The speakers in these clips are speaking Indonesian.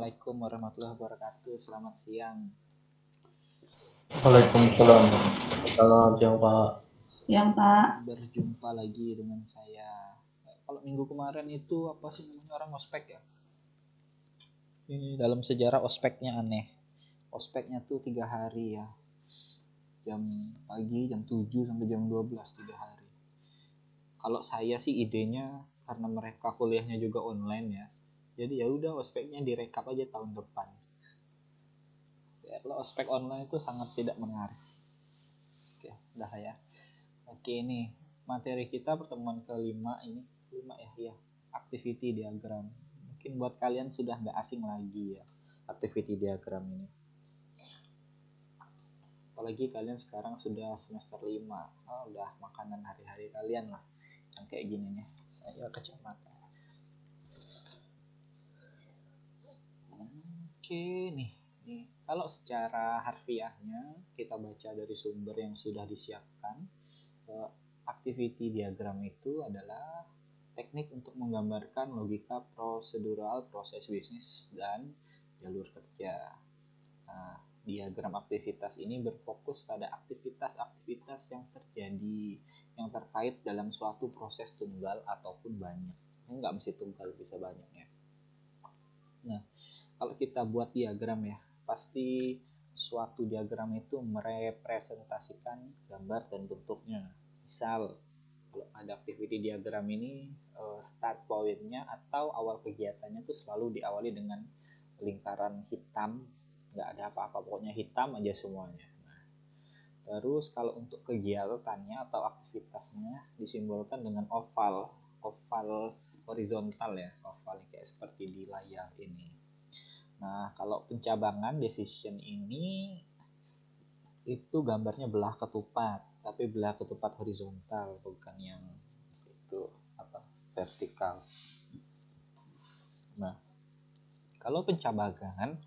Assalamualaikum warahmatullahi wabarakatuh. Selamat siang. Waalaikumsalam. Selamat siang Pak. Yang Pak. Berjumpa lagi dengan saya. Kalau minggu kemarin itu apa sih namanya orang ospek ya? Ini dalam sejarah ospeknya aneh. Ospeknya tuh 3 hari ya. Jam pagi jam 7 sampai jam 12 3 hari. Kalau saya sih idenya karena mereka kuliahnya juga online ya. Jadi ya udah ospeknya direkap aja tahun depan. Ya, kalau ospek online itu sangat tidak menarik. Oke, udah ya. Oke, ini materi kita pertemuan kelima ini 5 ya, activity diagram. Mungkin buat kalian sudah nggak asing lagi ya activity diagram ini. Apalagi kalian sekarang sudah semester 5. Udah makanan hari-hari kalian lah yang kayak gini nih. Saya kacamata. Oke nih. Kalau secara harfiahnya kita baca dari sumber yang sudah disiapkan, activity diagram itu adalah teknik untuk menggambarkan logika prosedural proses bisnis dan jalur kerja. Nah, diagram aktivitas ini berfokus pada aktivitas-aktivitas yang terjadi yang terkait dalam suatu proses tunggal ataupun banyak. Ini nggak mesti tunggal, bisa banyak ya. Nah, kalau kita buat diagram ya, pasti suatu diagram itu merepresentasikan gambar dan bentuknya. Misal, kalau ada activity diagram ini, start point-nya atau awal kegiatannya itu selalu diawali dengan lingkaran hitam, nggak ada apa-apa, pokoknya hitam aja semuanya. Nah, terus kalau untuk kegiatannya atau aktivitasnya disimbolkan dengan oval horizontal ya, oval kayak seperti di layar ini. Nah, kalau pencabangan decision ini itu gambarnya belah ketupat, tapi belah ketupat horizontal, bukan yang itu apa vertikal. Nah, kalau pencabangan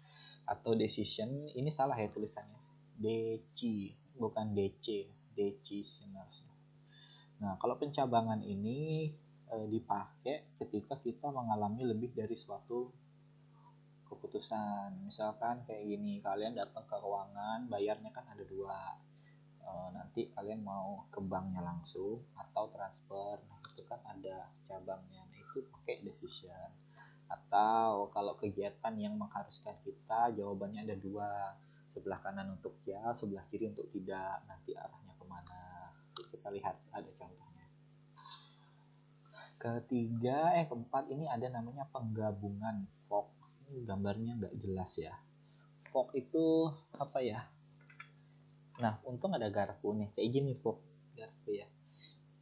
atau decision ini salah ya tulisannya, DC bukan DC, decisioners. Nah, kalau pencabangan ini dipakai ketika kita mengalami lebih dari suatu keputusan. Misalkan kayak gini, kalian datang ke ruangan, bayarnya kan ada dua. Nanti kalian mau ke banknya langsung atau transfer, nah itu kan ada cabangnya. Nah, itu pakai decision. Atau kalau kegiatan yang mengharuskan kita, jawabannya ada dua. Sebelah kanan untuk ya, sebelah kiri untuk tidak. Nanti arahnya kemana? Kita lihat ada contohnya. Keempat ini ada namanya penggabungan fog. Ini gambarnya nggak jelas ya. Fog itu apa ya? Nah, untung ada garpu nih, kayak gini fog, garpu ya.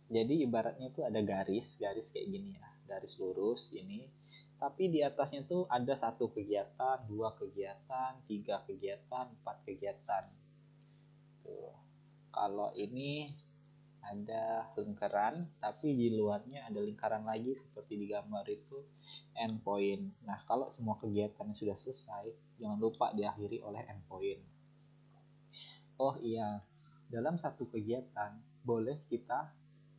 Jadi ibaratnya itu ada garis kayak gini ya, garis lurus ini. Tapi di atasnya tuh ada satu kegiatan, dua kegiatan, tiga kegiatan, empat kegiatan. Tuh. Kalau ini ada lingkaran, tapi di luarnya ada lingkaran lagi seperti di gambar itu endpoint. Nah, kalau semua kegiatan sudah selesai, jangan lupa diakhiri oleh endpoint. Oh iya, dalam satu kegiatan boleh kita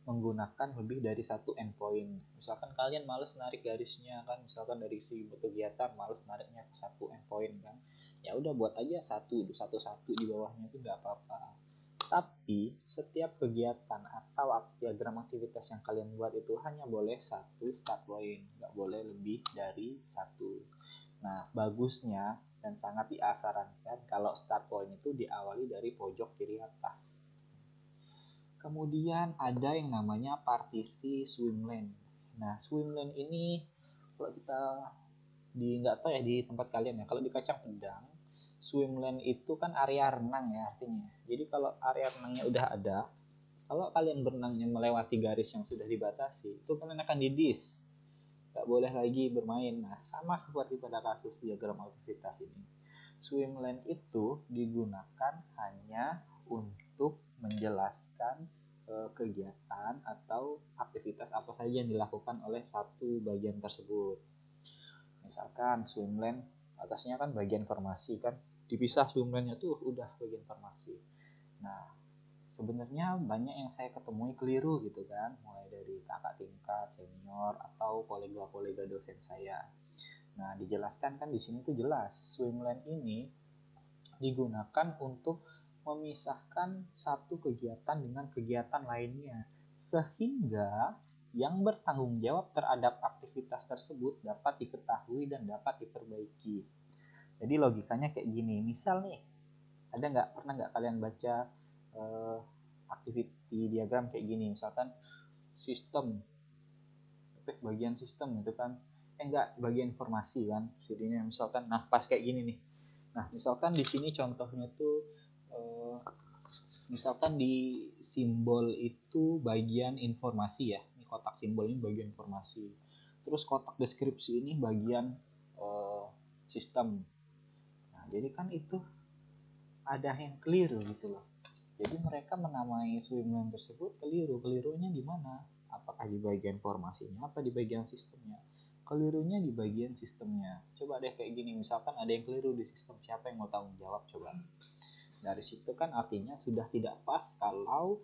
menggunakan lebih dari satu endpoint. Misalkan kalian males narik garisnya kan, misalkan dari si kegiatan males nariknya ke satu endpoint kan, ya udah buat aja satu di bawahnya itu nggak apa-apa. Tapi setiap kegiatan atau diagram aktivitas yang kalian buat itu hanya boleh satu start point, nggak boleh lebih dari satu. Nah, bagusnya dan sangat disarankan kalau start point itu diawali dari pojok kiri atas. Kemudian ada yang namanya partisi swim lane. Nah, swim lane ini kalau kita nggak tahu ya di tempat kalian ya, kalau di Kacang Pedang, swim lane itu kan area renang ya artinya. Jadi kalau area renangnya udah ada, kalau kalian berenangnya melewati garis yang sudah dibatasi, itu kalian akan didis. Nggak boleh lagi bermain. Nah, sama seperti pada kasus diagram aktivitas ini. Swim lane itu digunakan hanya untuk menjelaskan kegiatan atau aktivitas apa saja yang dilakukan oleh satu bagian tersebut. Misalkan swim lane atasnya kan bagian formasi kan, dipisah swim lane-nya tuh udah bagian formasi. Nah, sebenarnya banyak yang saya ketemui keliru gitu kan, mulai dari kakak tingkat, senior, atau kolega-kolega dosen saya. Nah, dijelaskan kan di sini tuh jelas, swim lane ini digunakan untuk memisahkan satu kegiatan dengan kegiatan lainnya, sehingga yang bertanggung jawab terhadap aktivitas tersebut dapat diketahui dan dapat diperbaiki. Jadi logikanya kayak gini, misal nih, pernah nggak kalian baca activity diagram kayak gini, misalkan sistem, bagian sistem itu kan, bagian informasi kan, jadinya misalkan, nah pas kayak gini nih, nah misalkan di sini contohnya tuh misalkan di simbol itu bagian informasi ya, ini kotak simbol ini bagian informasi, terus kotak deskripsi ini bagian sistem. Nah jadi kan itu ada yang keliru gitu loh. Jadi mereka menamai swim lane tersebut keliru. Kelirunya di mana? Apakah di bagian formasinya, apa di bagian sistemnya? Kelirunya di bagian sistemnya. Coba deh kayak gini, misalkan ada yang keliru di sistem, siapa yang mau tanggung jawab coba? Dari situ kan artinya sudah tidak pas kalau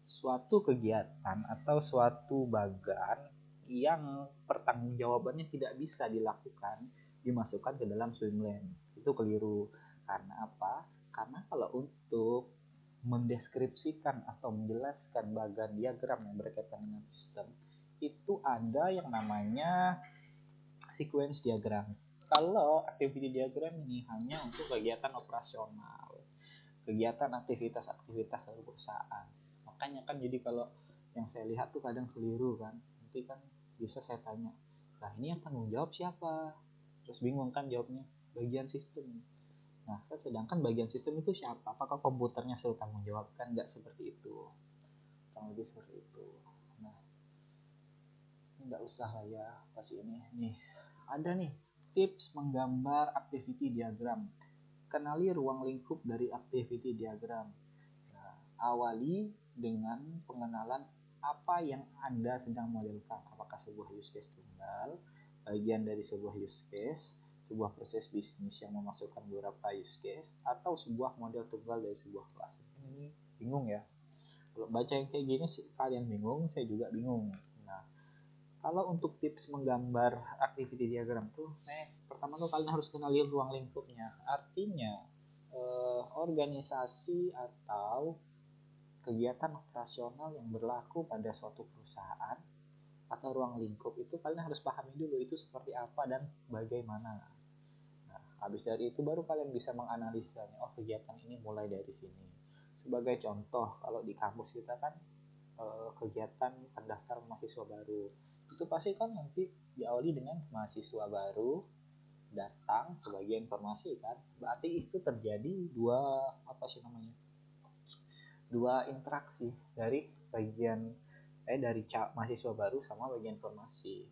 suatu kegiatan atau suatu bagan yang pertanggungjawabannya tidak bisa dilakukan dimasukkan ke dalam swim lane. Itu keliru. Karena apa? Karena kalau untuk mendeskripsikan atau menjelaskan bagan diagram yang berkaitan dengan sistem, itu ada yang namanya sequence diagram. Kalau activity diagram ini hanya untuk kegiatan operasional, kegiatan aktivitas dari perusahaan. Makanya kan jadi kalau yang saya lihat tuh kadang keliru kan, nanti kan bisa saya tanya, nah ini yang tanggung jawab siapa? Terus bingung kan jawabnya, bagian sistem. Nah kan sedangkan bagian sistem itu siapa? Apakah komputernya selalu tanggung jawab? Kan nggak seperti itu, kurang lebih seperti itu. Nah nggak usah lah ya pas ini nih, ada nih tips menggambar activity diagram. Kenali ruang lingkup dari activity diagram. Nah, awali dengan pengenalan apa yang Anda sedang modelkan. Apakah sebuah use case tunggal, bagian dari sebuah use case, sebuah proses bisnis yang memasukkan beberapa use case, atau sebuah model tunggal dari sebuah kelas. Ini bingung ya. Kalau baca yang kayak gini sih kalian bingung, saya juga bingung. Nah, kalau untuk tips menggambar activity diagram tuh, pertama tuh kalian harus kenali ruang lingkupnya. Artinya organisasi atau kegiatan operasional yang berlaku pada suatu perusahaan atau ruang lingkup itu kalian harus pahami dulu itu seperti apa dan bagaimana. Nah, habis dari itu baru kalian bisa menganalisa, oh kegiatan ini mulai dari sini. Sebagai contoh, kalau di kampus kita kan kegiatan pendaftaran mahasiswa baru, itu pasti kan nanti diawali dengan mahasiswa baru datang sebagai informasi kan, berarti itu terjadi dua interaksi dari dari mahasiswa baru sama bagian informasi.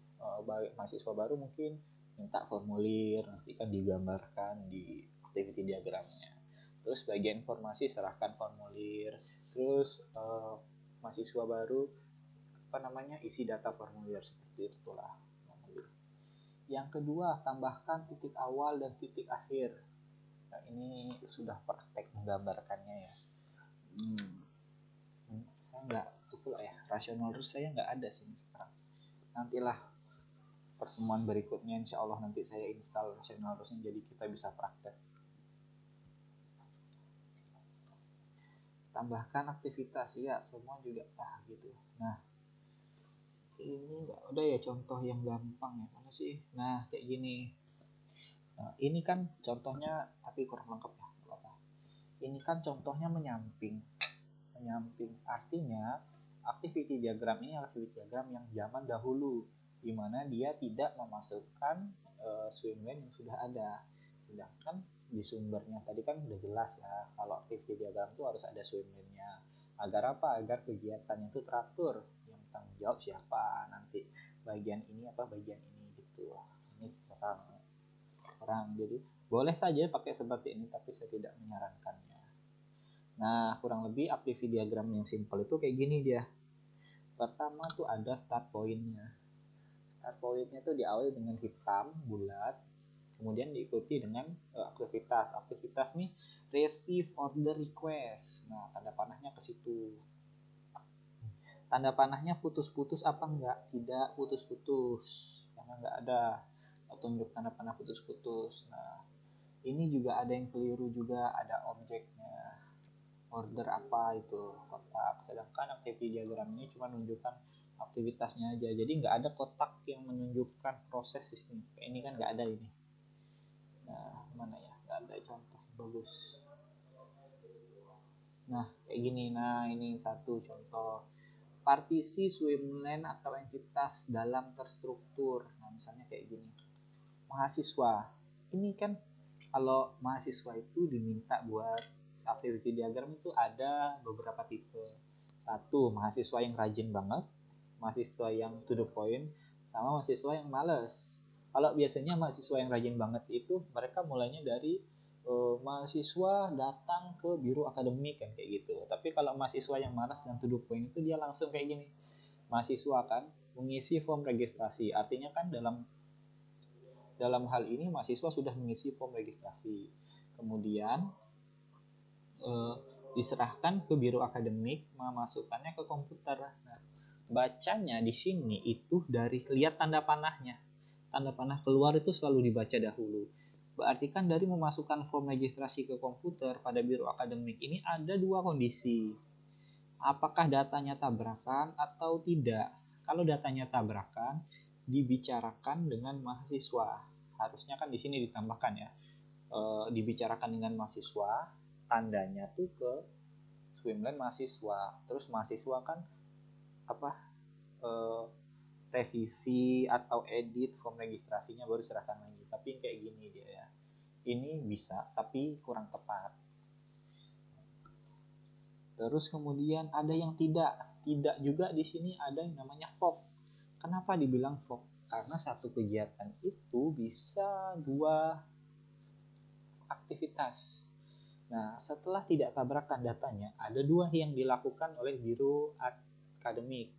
Mahasiswa baru mungkin minta formulir, nanti kan digambarkan di activity diagramnya, terus bagian informasi serahkan formulir, terus mahasiswa baru isi data formulir, seperti itulah. Yang kedua, tambahkan titik awal dan titik akhir. Nah, ini sudah praktek menggambarkannya ya. Saya nggak betul ya, rasional terus saya nggak ada sih sekarang. Nantilah pertemuan berikutnya insya Allah nanti saya install rasional terusnya, jadi kita bisa praktek. Tambahkan aktivitas ya, semua juga gitu. Nah ini nggak udah ya contoh yang gampang ya, mana sih? Nah kayak gini. Nah, ini kan contohnya tapi kurang lengkap ya, apa? Ini kan contohnya menyamping. Menyamping artinya activity diagram ini adalah activity diagram yang zaman dahulu, di mana dia tidak memasukkan swim lane yang sudah ada. Sedangkan di sumbernya tadi kan udah jelas ya, kalau activity diagram itu harus ada swim lane-nya. Agar apa? Agar kegiatannya itu teratur. Yang tanggung jawab siapa nanti, bagian ini apa bagian ini gitu. Ini kurang. Jadi boleh saja pakai seperti ini, tapi saya tidak menyarankannya. Nah, kurang lebih activity diagram yang simple itu kayak gini dia. Pertama tuh ada start point-nya. Start point-nya tuh diawali dengan hitam, bulat. Kemudian diikuti dengan aktivitas. Aktivitas nih receive order request. Nah, tanda panahnya ke situ. Tanda panahnya putus-putus apa enggak? Tidak putus-putus. karena nggak ada tunjuk tanda panah putus-putus. Nah, ini juga ada yang keliru juga, ada objeknya, order apa itu kotak, sedangkan activity diagram ini cuma menunjukkan aktivitasnya aja, jadi nggak ada kotak yang menunjukkan proses di sini. Kayak ini kan nggak ada ini. Nah, mana ya, nggak ada contoh bagus. Nah, kayak gini. Nah, ini satu contoh partisi swimlane atau entitas dalam terstruktur. Nah, misalnya kayak gini, mahasiswa ini kan, kalau mahasiswa itu diminta buat activity diagram itu ada beberapa tipe. Satu, mahasiswa yang rajin banget, mahasiswa yang to the point, sama mahasiswa yang males. Kalau biasanya mahasiswa yang rajin banget itu mereka mulainya dari mahasiswa datang ke biro akademik kan, kayak gitu. Tapi kalau mahasiswa yang malas dan to the point itu dia langsung kayak gini, mahasiswa kan mengisi form registrasi. Artinya kan dalam dalam hal ini mahasiswa sudah mengisi form registrasi, kemudian diserahkan ke biro akademik, memasukkannya ke komputer. Nah, bacanya di sini itu dari lihat tanda panahnya. Tanda panah keluar itu selalu dibaca dahulu. Berarti kan dari memasukkan form registrasi ke komputer pada biro akademik ini ada dua kondisi. Apakah datanya tabrakan atau tidak? Kalau datanya tabrakan, dibicarakan dengan mahasiswa. Harusnya kan di sini ditambahkan ya, dibicarakan dengan mahasiswa, tandanya tuh ke swimlane mahasiswa. Terus mahasiswa kan apa, revisi atau edit form registrasinya baru serahkan lagi. Tapi kayak gini dia ya, ini bisa tapi kurang tepat. Terus kemudian ada yang tidak juga di sini, ada yang namanya fork. Kenapa dibilang fork? Karena satu kegiatan itu bisa dua aktivitas. Nah, setelah tidak tabrakan datanya, ada dua yang dilakukan oleh biro akademik.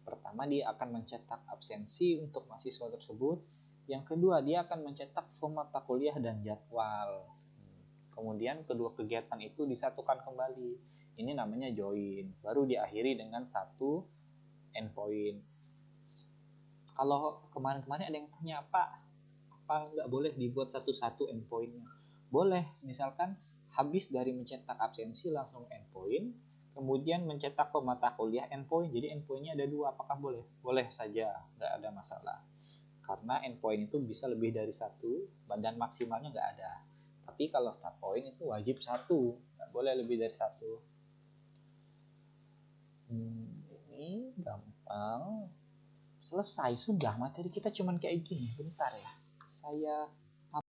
Pertama, dia akan mencetak absensi untuk mahasiswa tersebut. Yang kedua, dia akan mencetak form mata kuliah dan jadwal. Kemudian kedua kegiatan itu disatukan kembali. Ini namanya join. Baru diakhiri dengan satu endpoint. Kalau kemarin-kemarin ada yang tanya, apa nggak boleh dibuat satu-satu endpointnya? Boleh, misalkan habis dari mencetak absensi langsung endpoint, kemudian mencetak mata kuliah endpoint, jadi endpointnya ada dua, apakah boleh? Boleh saja, nggak ada masalah. Karena endpoint itu bisa lebih dari satu, dan maksimalnya nggak ada. Tapi kalau start point itu wajib satu, nggak boleh lebih dari satu. Ini gampang. Selesai, sudah materi kita cuman kayak gini. Bentar ya, saya